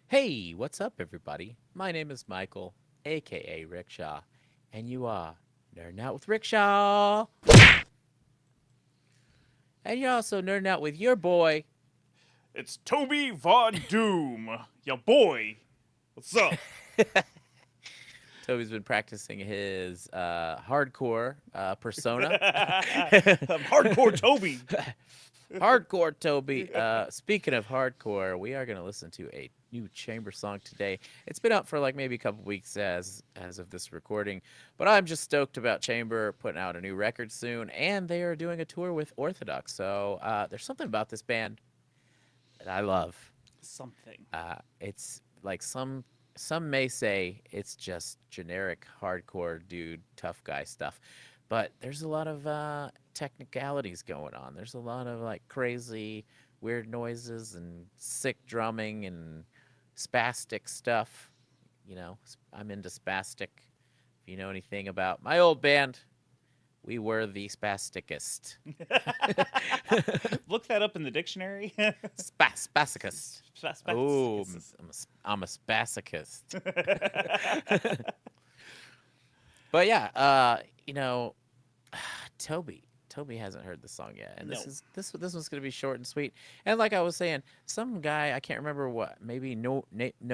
Hey, what's up, everybody? My name is Michael, aka Rickshaw, and you are Nerding Out with Rickshaw. And you're also nerding out with your boy. It's Toby Von Doom, ya boy. What's up? Toby's been practicing his hardcore persona. I'm hardcore Toby. Hardcore Toby. Speaking of hardcore, we are going to listen to a new chamber song today. It's been out for like maybe a couple weeks as of this recording, but I'm just stoked about Chamber putting out a new record soon, and they are doing a tour with Orthodox. So there's something about this band that I love. Something. It's like some may say it's just generic hardcore dude tough guy stuff, but there's a lot of technicalities going on. There's a lot of like crazy weird noises and sick drumming and spastic stuff. I'm into spastic. If you know anything about my old band, we were the spasticist. Look that up in the dictionary. Spasticist. Oh, I'm a spasticist. But yeah, Toby. Toby hasn't heard the song yet, and No. this one's gonna be short and sweet. And like I was saying, some guy I can't remember what, maybe no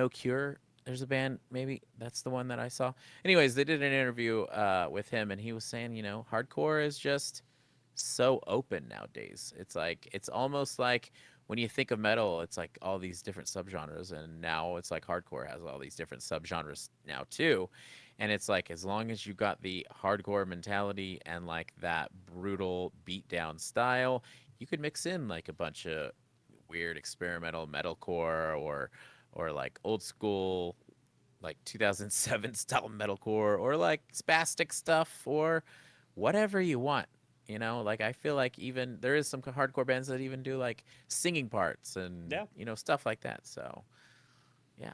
cure. There's a band, maybe that's the one that I saw. Anyways, they did an interview with him, and he was saying, hardcore is just so open nowadays. It's like it's almost like when you think of metal, it's like all these different subgenres, and now it's like hardcore has all these different subgenres now too. And it's like as long as you got the hardcore mentality and like that brutal beatdown style, you could mix in like a bunch of weird experimental metalcore or like old school like 2007 style metalcore or like spastic stuff or whatever you want. Like I feel like even there is some hardcore bands that even do like singing parts and Yeah. stuff like that. So yeah,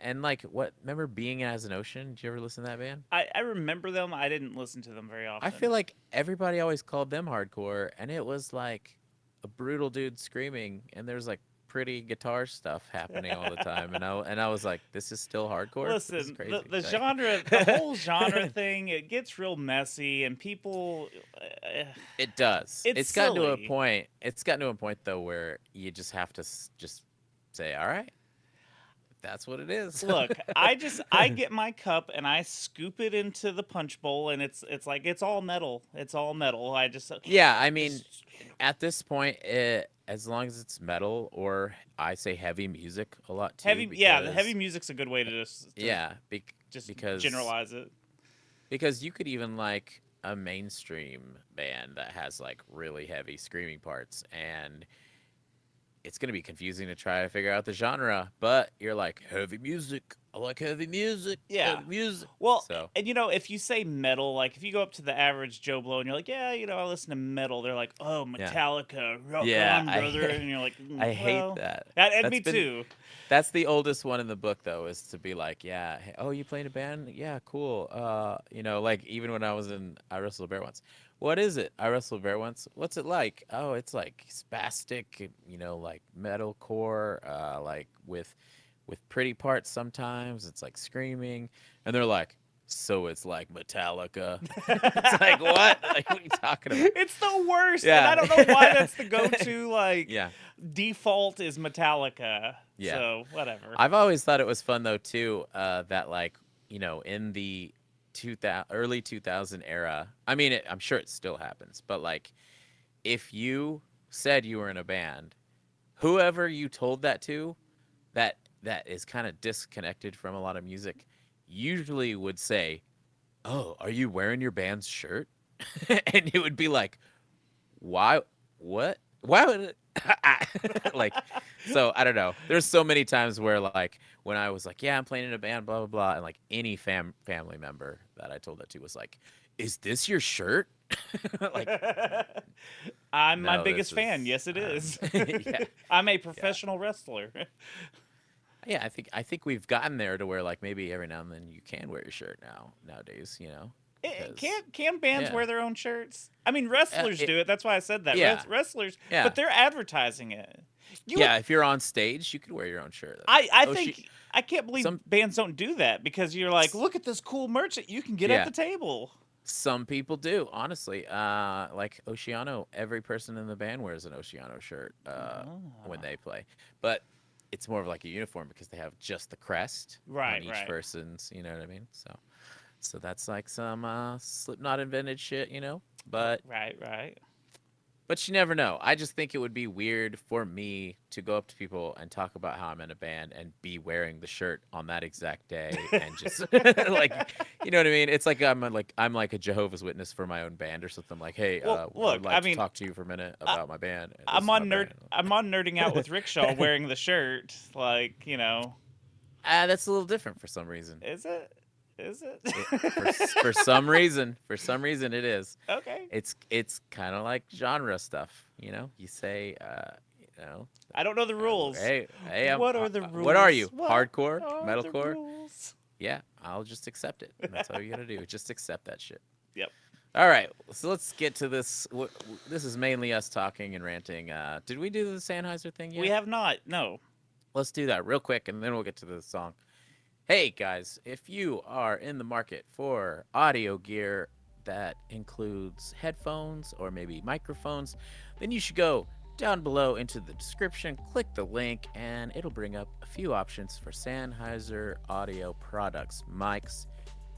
and like what? Remember Being as an Ocean? Did you ever listen to that band? I remember them. I didn't listen to them very I often. feel like everybody always called them hardcore, and it was like a brutal dude screaming, and there's like pretty guitar stuff happening all the time, and I was like, this is still hardcore. This is Listen, the, crazy. the Like, genre, the whole genre thing, it gets real messy, and people, uh, it does. it's It's gotten to a silly. point. It's gotten to a point though where you just have to just say, all right, that's what it is. Look, I get my cup and I scoop it into the punch bowl, and it's like it's all metal. It's all metal. I Yeah, I mean, just at this point, as long as it's metal or I say heavy music a lot too, heavy. Yeah, the heavy because music's a good way to yeah, just because generalize it. you could even like a mainstream band that has like really heavy screaming parts, and it's gonna be confusing to try to figure out the genre. But you're like heavy music. I like heavy music. Yeah. Heavy music. Well, So and if you say metal, like if you go up to the average Joe Blow and you're like, yeah, I listen to metal, they're like, oh, yeah, Metallica, rock yeah. on, brother, I and you're like, I hate well, that. and That's me been too. That's the oldest one in the book, though, is to be like, yeah, hey, oh, you playing a band? Yeah, cool. Like even when I was in I Wrestled a Bear Once. What is it? I Wrestled a Bear Once. What's it like? Oh, it's like spastic, like metalcore, like with pretty parts sometimes. It's like screaming, and they're like, so it's like Metallica. It's like what? Like what are you talking about? It's the worst, and I Yeah, don't know why that's the go-to like yeah, default is Metallica. yeah. So whatever. I've always thought it was fun though too. That like in the 2000 early 2000 era. I mean, I'm sure it still happens, but like if you said you were in a band, whoever you told that to, that is kind of disconnected from a lot of music, usually would say, "Oh, are you wearing your band's shirt?" And it would be like, why what why would it like so I don't know, there's so many times where like when I was like, yeah, I'm playing in a band, blah blah blah, and like any family member that I told that to was like, is this your shirt? Like, I'm my no, this biggest fan. is Yes, it is. yeah, I'm a yeah, professional wrestler. yeah. I think we've gotten there to where like maybe every now and then you can wear your shirt nowadays, because Can bands yeah, wear their own shirts? I mean, wrestlers it, do it. That's why I said that. yeah, Wrestlers, yeah, but they're advertising it. You would. Yeah, if you're on stage, you could wear your own shirt. I Oh, think I can't believe some bands don't do that because you're like, look at this cool merch that you can get at yeah, the table. some people do, honestly. Like Oceano, every person in the band wears an Oceano shirt when Ah. they play. But it's more of like a uniform because they have just the crest on Right, each right, person's, you know what I mean? So that's like some Slipknot invented shit, you know? right. But you never know. I just think it would be weird for me to go up to people and talk about how I'm in a band and be wearing the shirt on that exact day and just like, you know what I mean? It's like I'm like a Jehovah's Witness for my own band or something. Like, hey, Well, I would look, I like to mean, talk to you for a minute I, about my band. This I'm is my on band. nerding out with Rickshaw wearing the shirt. Like, That's a little different for some reason. is it? Is It it? for some reason it is. Okay. It's kind of like genre stuff, you know. You say, you know, I don't know the rules. hey, What are the what are rules? you? What Hardcore, are the metalcore? rules? Yeah, I'll just accept it. And that's all you gotta do. Just accept that shit. Yep. All right, so let's get to this. This is mainly us talking and ranting. Did we do the Sennheiser thing We yet? have not. No. Let's do that real quick, and then we'll get to the song. Hey guys, if you are in the market for audio gear that includes headphones or maybe microphones, then you should go down below into the description, click the link, and it'll bring up a few options for Sennheiser audio products, mics,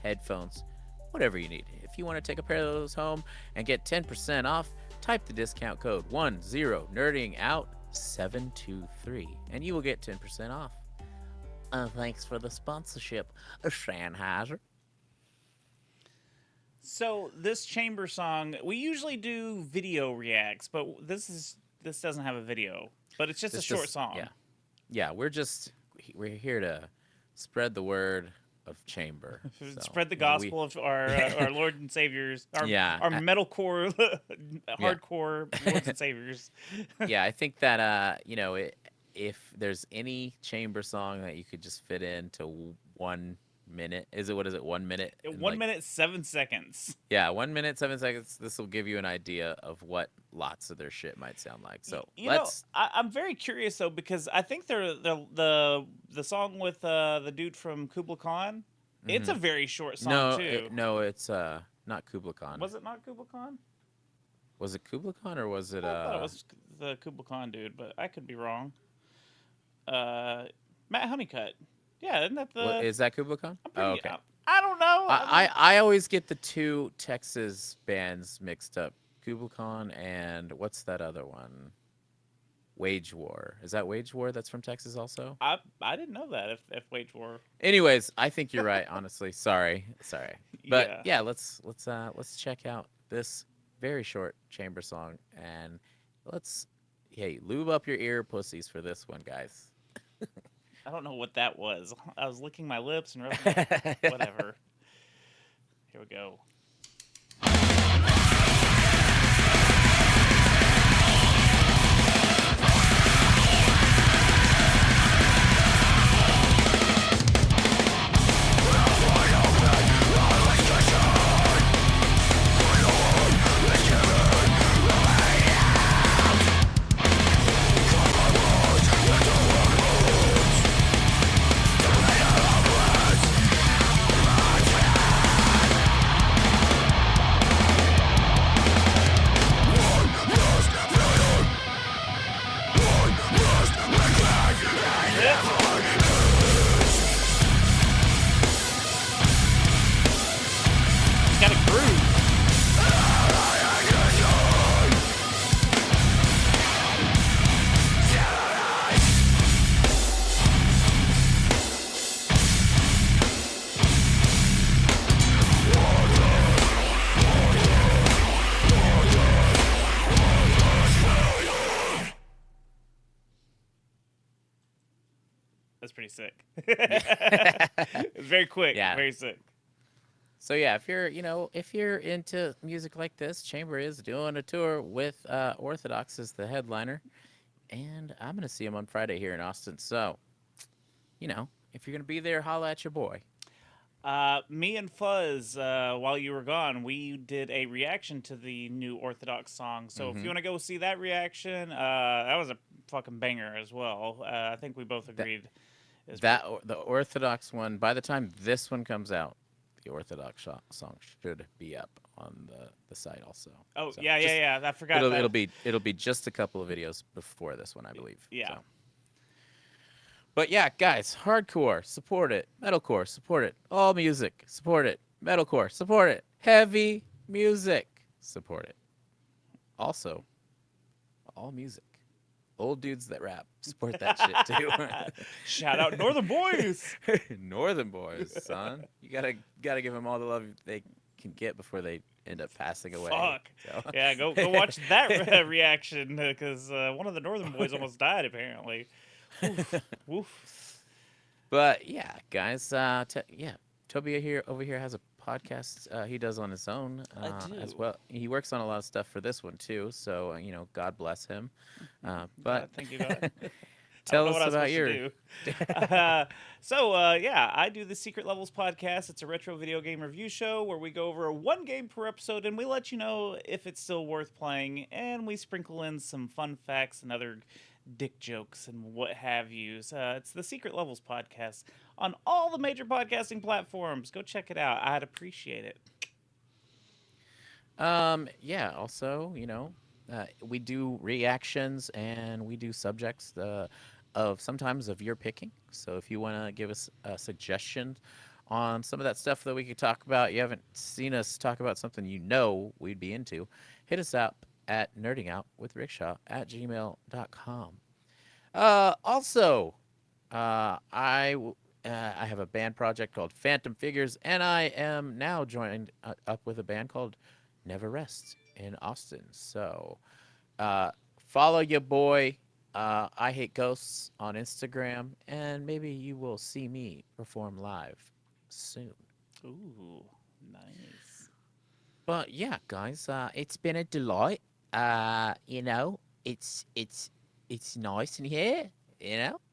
headphones, whatever you need. If you want to take a pair of those home and get 10% off, type the discount code 10nerdingout723 and you will get 10% off. Thanks for the sponsorship, Sennheiser. So this chamber song, we usually do video reacts, but this doesn't have a video, but it's just a This short just song. yeah. We're here to spread the word of chamber. So, Spread the you know, we gospel of our Lord and Saviors, yeah our metalcore, yeah hardcore Lords and Saviors. yeah. I think that if there's any chamber song that you could just fit into 1 minute, what is it? 1 minute and One like minute 7 seconds. yeah, 1 minute 7 seconds. This will give you an idea of what lots of their shit might sound like. So let's. I'm very curious though because I think the song with the dude from Kubla Khan. It's a Mhm. very short song No, too. no, it's not Kubla Khan. Was it not Kubla Khan? Was it Kubla Khan or was it I thought it was the Kubla Khan dude, but I could be wrong. Matt Honeycutt. Yeah, isn't that what the? is that Kubla Khan? I'm Oh, pretty. okay. I don't know. I always get the two Texas bands mixed up. Kubla Khan and what's that other one? Wage War. Is that Wage War that's from Texas also? I didn't know that if Wage War. Anyways, I think you're right, honestly. Sorry. But Yeah. yeah, let's check out this very short chamber song and let's hey, lube up your ear pussies for this one, guys. I don't know what that was. I was licking my lips and rubbing whatever. Here we go. It's got a groove. That's pretty sick. It's very quick. Yeah. Very sick. So yeah, if you're into music like this, Chamber is doing a tour with Orthodox as the headliner, and I'm gonna see him on Friday here in Austin. So, if you're gonna be there, holla at your boy. Me and Fuzz, while you were gone, we did a reaction to the new Orthodox song. So if Mm-hmm. you want to go see that reaction, that was a fucking banger as well. I think we both That agreed. Is the Orthodox one. By the time this one comes out, the Orthodox song should be up on the site also. Oh So yeah, just yeah, yeah. I forgot that. it'll be just a couple of videos before this one, I believe. Yeah. So, but yeah, guys, hardcore, support it. Metalcore, support it. All music, support it. Metalcore, support it. Heavy music, support it. Also, all music. Old dudes that rap, support that shit too. Shout out Northern Boys. Northern boys, son. You gotta give them all the love they can get before they end up passing away. Fuck. So, Yeah, go watch that reaction because one of the Northern Boys almost died apparently. Woof, woof. but yeah, guys. Yeah, Toby here over here has a podcast he does on his own I as do. well. He works on a lot of stuff for this one too. So God bless him. But Thank you, God. I don't tell know us what I was about supposed to your. do. Yeah, I do the Secret Levels podcast. It's a retro video game review show where we go over one game per episode and we let you know if it's still worth playing, and we sprinkle in some fun facts and other dick jokes and what have yous. It's the Secret Levels podcast on all the major podcasting platforms. Go check it out. I'd appreciate it. Yeah. Also, we do reactions and we do subjects of sometimes of your picking. So if you want to give us a suggestion on some of that stuff that we could talk about, you haven't seen us talk about something we'd be into, hit us up at nerdingoutwithrickshaw at gmail.com. Also, I have a band project called Phantom Figures, and I am now joined up with a band called Never Rest in Austin. So, follow your boy. I Hate Ghosts on Instagram, and maybe you will see me perform live soon. Ooh, nice. But yeah, guys, it's been a delight. It's nice in here.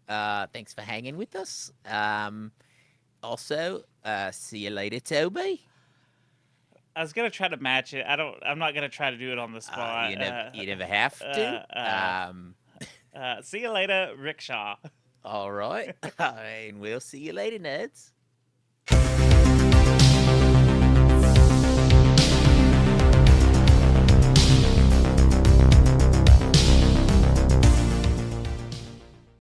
Thanks for hanging with us. Also, see you later, Toby. I was gonna try to match it. I'm not gonna try to do it on the spot. You never have to. See you later, Rickshaw. All right, and we'll see you later, nerds.